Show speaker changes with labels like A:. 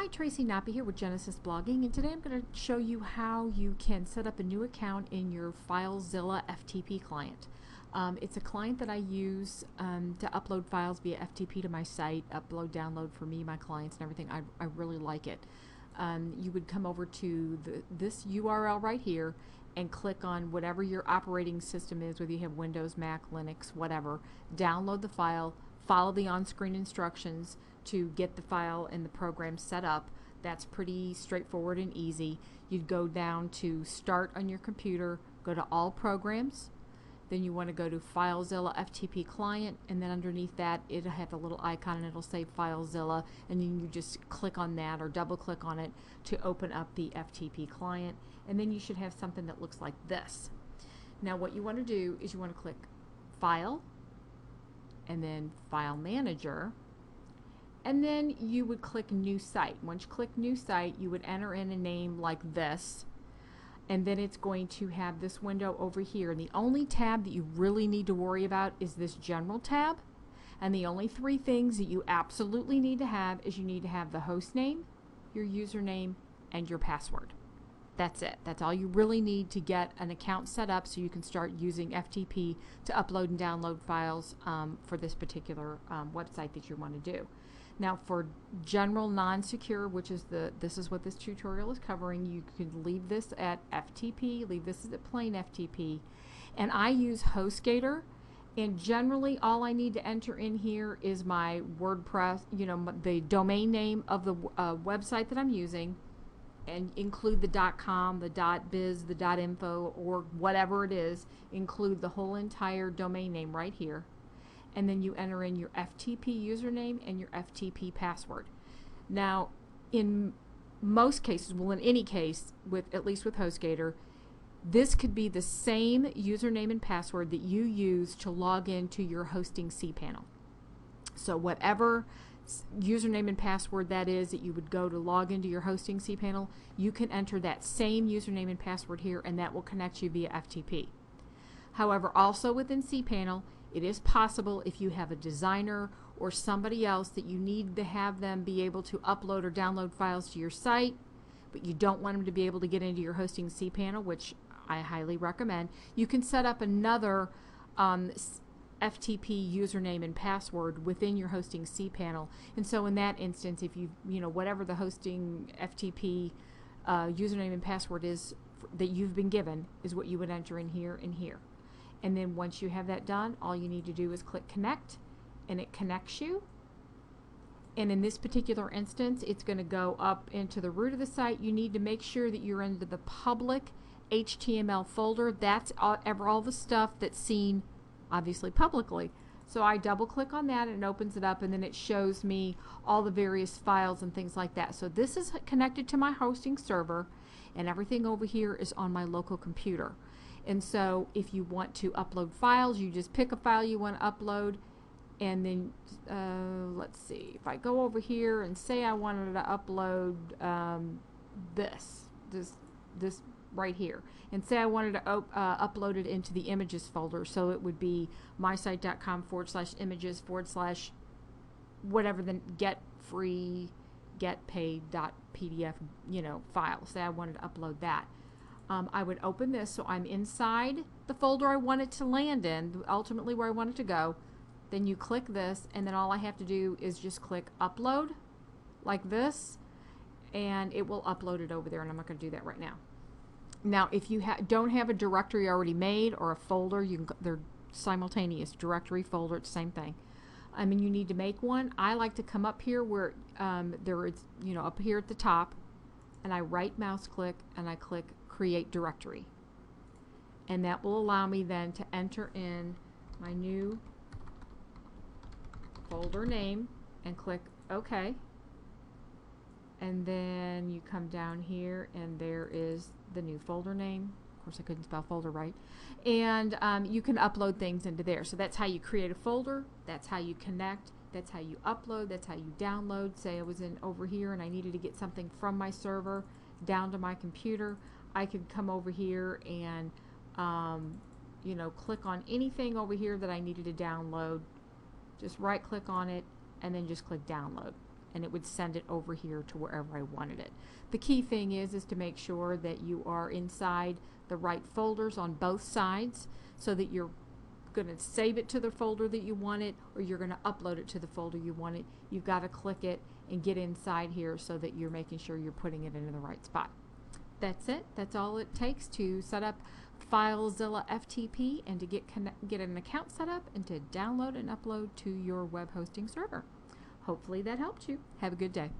A: Hi, Tracy Nappi here with Genesis Blogging, and today I'm going to show you how you can set up a new account in your FileZilla FTP client. It's a client that I use to upload files via FTP to my site, upload, download for me, my clients, and everything. I really like it. You would come over to this URL right here and click on whatever your operating system is, whether you have Windows, Mac, Linux, whatever. Download the file, follow the on-screen instructions to get the file and the program set up. That's pretty straightforward and easy. You'd go down to Start on your computer, go to All Programs, then you want to go to FileZilla FTP Client, and then underneath that it'll have a little icon and it'll say FileZilla, and then you just click on that or double click on it to open up the FTP client, and then you should have something that looks like this. Now what you want to do is you want to click File and then File Manager, and then you would click New Site. Once you click New Site, you would enter in a name like this, and then it's going to have this window over here. And the only tab that you really need to worry about is this General tab. And the only three things that you absolutely need to have is you need to have the host name, your username, and your password. That's it. That's all you really need to get an account set up so you can start using FTP to upload and download files for this particular website that you want to do. Now for general non-secure, which is this is what this tutorial is covering, you can leave this at FTP, leave this at plain FTP, and I use HostGator, and generally all I need to enter in here is my WordPress, the domain name of the website that I'm using, and include the .com, the .biz, the .info, or whatever it is. Include the whole entire domain name right here, and then you enter in your FTP username and your FTP password. Now in most cases, well in any case, at least with HostGator, this could be the same username and password that you use to log into your hosting cPanel. So whatever username and password that is that you would go to log into your hosting cPanel, you can enter that same username and password here, and that will connect you via FTP. However, also within cPanel, it is possible if you have a designer or somebody else that you need to have them be able to upload or download files to your site, but you don't want them to be able to get into your hosting cPanel, which I highly recommend, you can set up another FTP username and password within your hosting cPanel. And so in that instance, if whatever the hosting FTP username and password is that you've been given is what you would enter in here and here. And then once you have that done, all you need to do is click Connect, and it connects you. And in this particular instance, it's going to go up into the root of the site. You need to make sure that you're into the public HTML folder. That's all the stuff that's seen obviously publicly. So I double click on that and it opens it up, and then it shows me all the various files and things like that. So this is connected to my hosting server, and everything over here is on my local computer. And so if you want to upload files, you just pick a file you want to upload, and then let's see, if I go over here and say I wanted to upload this right here, and say I wanted to upload it into the images folder, so it would be mysite.com/images/ whatever the getpaid.pdf file. Say I wanted to upload that. I would open this so I'm inside the folder I want it to land in, ultimately where I want it to go. Then you click this, and then all I have to do is just click Upload like this, and it will upload it over there, and I'm not going to do that right now. Now if you don't have a directory already made or a folder, they're simultaneous, directory, folder, it's the same thing. I mean, you need to make one. I like to come up here where there is, up here at the top, and I right mouse click and I click Create Directory, and that will allow me then to enter in my new folder name and click OK, and then you come down here and there is the new folder name. Of course I couldn't spell folder right, and you can upload things into there. So that's how you create a folder, that's how you connect, that's how you upload, that's how you download. Say I was over here and I needed to get something from my server down to my computer, I could come over here and click on anything over here that I needed to download, just right click on it and then just click download, and it would send it over here to wherever I wanted it. The key thing is to make sure that you are inside the right folders on both sides, so that you're going to save it to the folder that you want it, or you're going to upload it to the folder you want it. You've got to click it and get inside here so that you're making sure you're putting it into the right spot. That's it. That's all it takes to set up FileZilla FTP and to get an account set up and to download and upload to your web hosting server. Hopefully that helped you. Have a good day.